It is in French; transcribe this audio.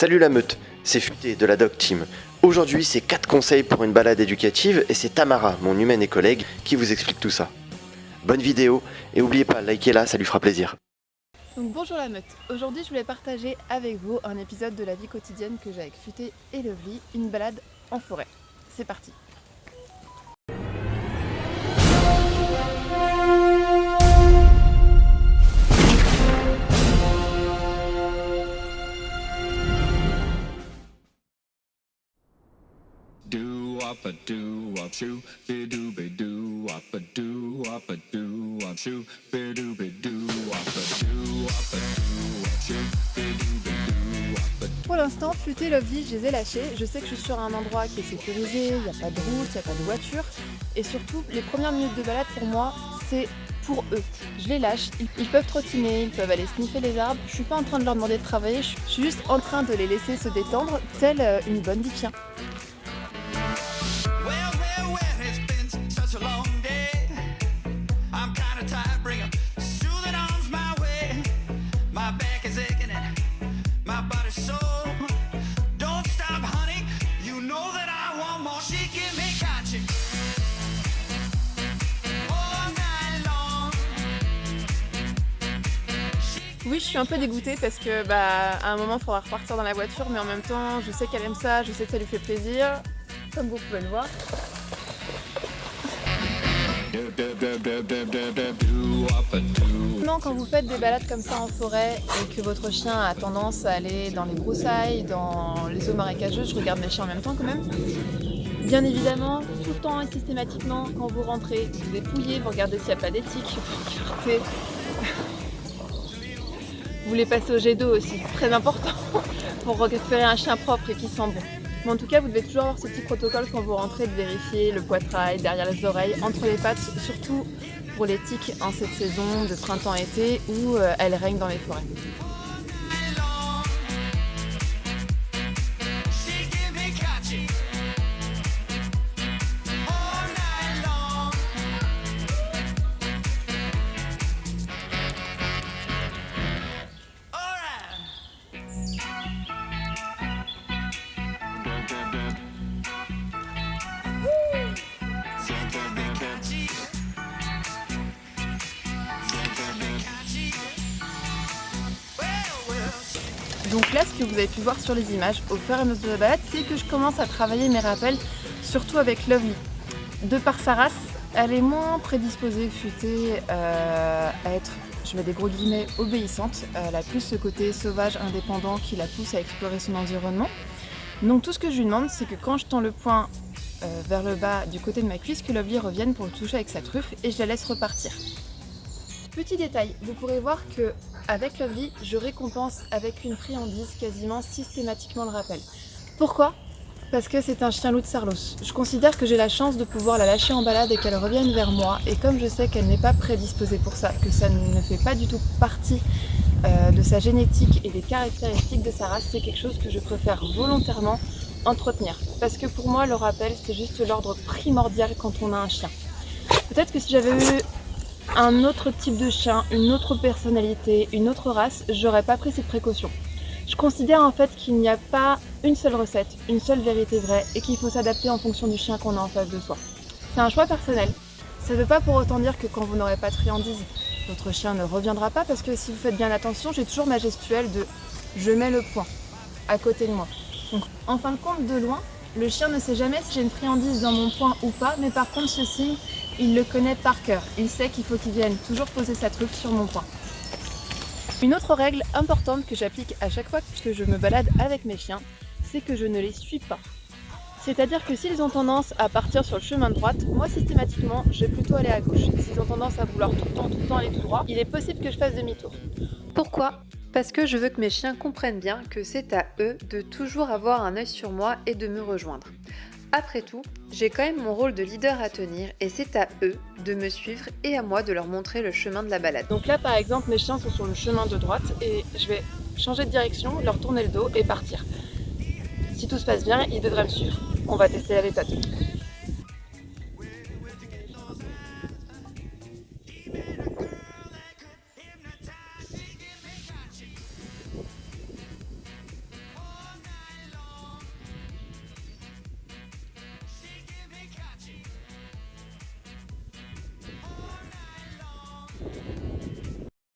Salut la meute, c'est Futé de la Dog Team. Aujourd'hui, c'est 4 conseils pour une balade éducative et c'est Tamara, mon humaine et collègue, qui vous explique tout ça. Bonne vidéo et n'oubliez pas, likez-la, ça lui fera plaisir. Donc bonjour la meute, aujourd'hui je voulais partager avec vous un épisode de la vie quotidienne que j'ai avec Futé et Lovely, une balade en forêt. C'est parti. Pour l'instant, Futé et Lovely, je les ai lâchés. Je sais que je suis sur un endroit qui est sécurisé, il n'y a pas de route, il n'y a pas de voiture. Et surtout, les premières minutes de balade pour moi, c'est pour eux. Je les lâche, ils peuvent trottiner, ils peuvent aller sniffer les arbres. Je suis pas en train de leur demander de travailler, je suis juste en train de les laisser se détendre, telle une bonne vie de chien. Oui, je suis un peu dégoûtée parce que à un moment il faudra repartir dans la voiture, mais en même temps je sais qu'elle aime ça, je sais que ça lui fait plaisir, comme vous pouvez le voir. Maintenant, quand vous faites des balades comme ça en forêt et que votre chien a tendance à aller dans les broussailles, dans les eaux marécageuses, je regarde mes chiens en même temps quand même. Bien évidemment, tout le temps et systématiquement, quand vous rentrez, vous dépouillez, vous regardez s'il n'y a pas d'éthique, vous regardez... Vous voulez passer au jet d'eau aussi, très important pour récupérer un chien propre et qui sent bon. Mais en tout cas, vous devez toujours avoir ce petit protocole quand vous rentrez de vérifier le poitrail, derrière les oreilles, entre les pattes, surtout pour les tiques en cette saison de printemps-été où elles règnent dans les forêts. Donc là, ce que vous avez pu voir sur les images au fur et à mesure de la balade, c'est que je commence à travailler mes rappels, surtout avec Lovely. De par sa race, elle est moins prédisposée que Futé à être, je mets des gros guillemets, obéissante. Elle a plus ce côté sauvage, indépendant qui la pousse à explorer son environnement. Donc tout ce que je lui demande, c'est que quand je tends le poing vers le bas du côté de ma cuisse, que Lovely revienne pour le toucher avec sa truffe et je la laisse repartir. Petit détail, vous pourrez voir que avec Lovely, je récompense avec une friandise quasiment systématiquement le rappel. Pourquoi ? Parce que c'est un chien loup de Sarlos. Je considère que j'ai la chance de pouvoir la lâcher en balade et qu'elle revienne vers moi. Et comme je sais qu'elle n'est pas prédisposée pour ça, que ça ne fait pas du tout partie de sa génétique et des caractéristiques de sa race, c'est quelque chose que je préfère volontairement entretenir. Parce que pour moi, le rappel, c'est juste l'ordre primordial quand on a un chien. Peut-être que si j'avais eu un autre type de chien, une autre personnalité, une autre race, j'aurais pas pris cette précaution. Je considère en fait qu'il n'y a pas une seule recette, une seule vérité vraie et qu'il faut s'adapter en fonction du chien qu'on a en face de soi. C'est un choix personnel. Ça ne veut pas pour autant dire que quand vous n'aurez pas de friandise, votre chien ne reviendra pas parce que si vous faites bien attention, j'ai toujours ma gestuelle de je mets le poing à côté de moi. Donc en fin de compte, de loin, le chien ne sait jamais si j'ai une friandise dans mon poing ou pas, mais par contre ce signe, il le connaît par cœur. Il sait qu'il faut qu'il vienne toujours poser sa truffe sur mon poing. Une autre règle importante que j'applique à chaque fois que je me balade avec mes chiens, c'est que je ne les suis pas. C'est-à-dire que s'ils ont tendance à partir sur le chemin de droite, moi systématiquement, je vais plutôt aller à gauche. S'ils ont tendance à vouloir tout le temps aller tout droit, il est possible que je fasse demi-tour. Pourquoi ? Parce que je veux que mes chiens comprennent bien que c'est à eux de toujours avoir un œil sur moi et de me rejoindre. Après tout, j'ai quand même mon rôle de leader à tenir et c'est à eux de me suivre et à moi de leur montrer le chemin de la balade. Donc là par exemple, mes chiens sont sur le chemin de droite et je vais changer de direction, leur tourner le dos et partir. Si tout se passe bien, ils devraient me suivre. On va tester la méthode.